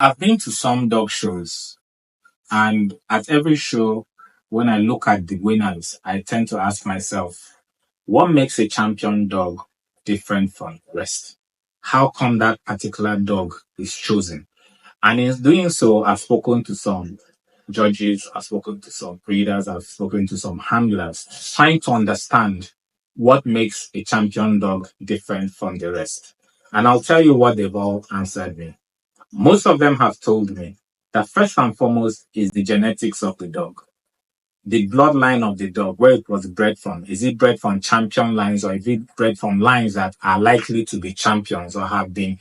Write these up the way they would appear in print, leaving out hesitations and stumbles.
I've been to some dog shows, and at every show, when I look at the winners, I tend to ask myself, what makes a champion dog different from the rest? How come that particular dog is chosen? And in doing so, I've spoken to some judges, I've spoken to some breeders, I've spoken to some handlers, trying to understand what makes a champion dog different from the rest. And I'll tell you what they've all answered me. Most of them have told me that first and foremost is the genetics of the dog, the bloodline of the dog, where it was bred from. Is it bred from champion lines, or is it bred from lines that are likely to be champions or have been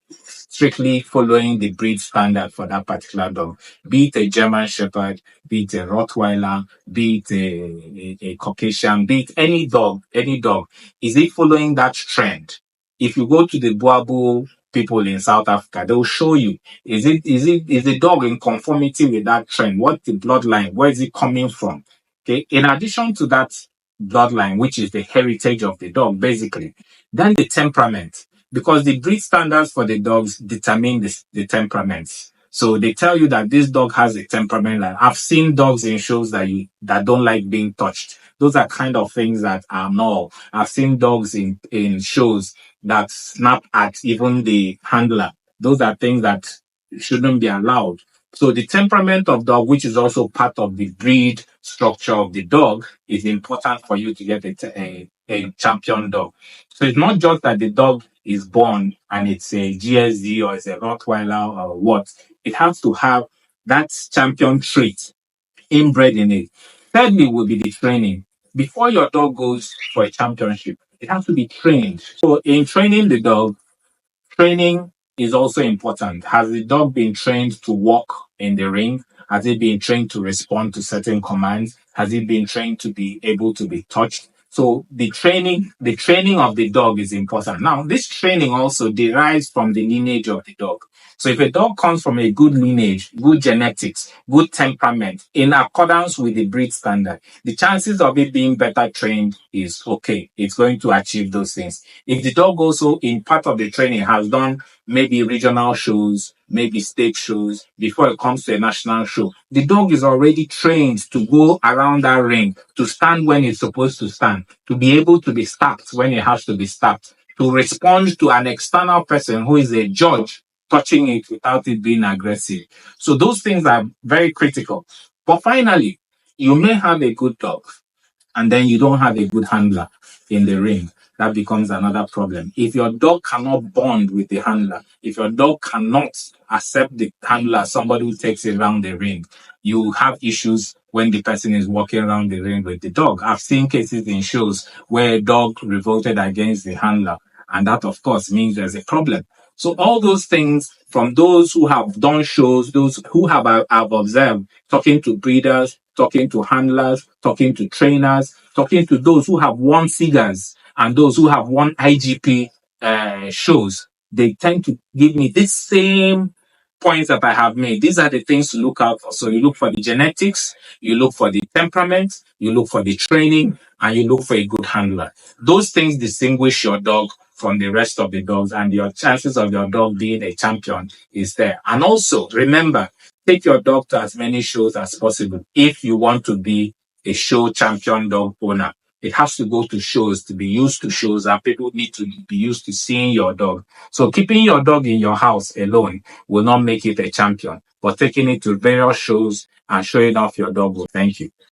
strictly following the breed standard for that particular dog? Be it a German Shepherd, be it a Rottweiler, be it a Caucasian, be it any dog. Is it following that trend? If you go to the Boabo people in South Africa, they'll show you, is the dog in conformity with that trend? What's the bloodline? Where is it coming from? Okay. In addition to that bloodline, which is the heritage of the dog, basically, then the temperament, because the breed standards for the dogs determine the temperaments. So they tell you that this dog has a temperament. Like, I've seen dogs in shows that don't like being touched. Those are kind of things that are null. I've seen dogs in shows that snap at even the handler. Those are things that shouldn't be allowed. So the temperament of dog, which is also part of the breed structure of the dog, is important for you to get a champion dog. So it's not just that the dog is born and it's a GSD or it's a Rottweiler or what. It has to have that champion trait inbred in it. Thirdly, will be the training. Before your dog goes for a championship, it has to be trained. So in training the dog, training is also important. Has the dog been trained to walk in the ring? Has it been trained to respond to certain commands? Has it been trained to be able to be touched? So the training of the dog is important. Now, this training also derives from the lineage of the dog. So if a dog comes from a good lineage, good genetics, good temperament, in accordance with the breed standard, the chances of it being better trained is okay. It's going to achieve those things. If the dog also in part of the training has done maybe regional shows, maybe state shows, before it comes to a national show, the dog is already trained to go around that ring, to stand when it's supposed to stand, to be able to be stacked when it has to be stacked, to respond to an external person who is a judge touching it without it being aggressive. So those things are very critical. But finally, you may have a good dog and then you don't have a good handler in the ring. That becomes another problem. If your dog cannot bond with the handler, if your dog cannot accept the handler, somebody who takes it around the ring, you have issues when the person is walking around the ring with the dog. I've seen cases in shows where a dog revolted against the handler, and that, of course, means there's a problem. So all those things, from those who have done shows, those who have observed, talking to breeders, talking to handlers, talking to trainers, talking to those who have won figures and those who have won IGP shows, they tend to give me this same points that I have made. These are the things to look out for. So you look for the genetics, you look for the temperament, you look for the training, and you look for a good handler. Those things distinguish your dog from the rest of the dogs, and your chances of your dog being a champion is there. And also, remember, take your dog to as many shows as possible if you want to be a show champion dog owner. It has to go to shows, to be used to shows, and people need to be used to seeing your dog. So keeping your dog in your house alone will not make it a champion, but taking it to various shows and showing off your dog will. Thank you.